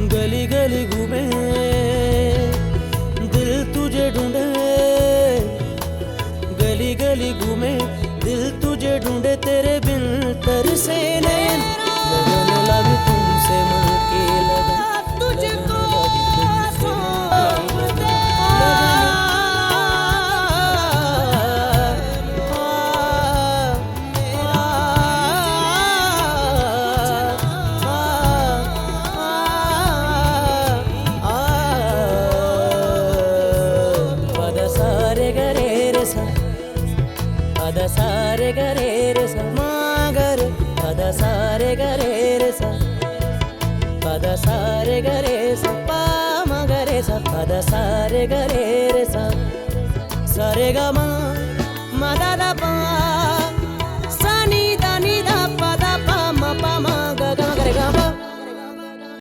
गली गली घूमे दिल तुझे ढूंढे, गली गली घूमे दिल तुझे ढूंढे, तेरे बिन तरसे नैन, लगन लग तुमसे मन की लगन, तुझको पद सारे गरे रे सा मा गरे, पद सारे गरे रे सा, पद सारे गरे सा पा मा गरे सा, पद सारे गरे रे सा, सा रे गा मा दा दा पा।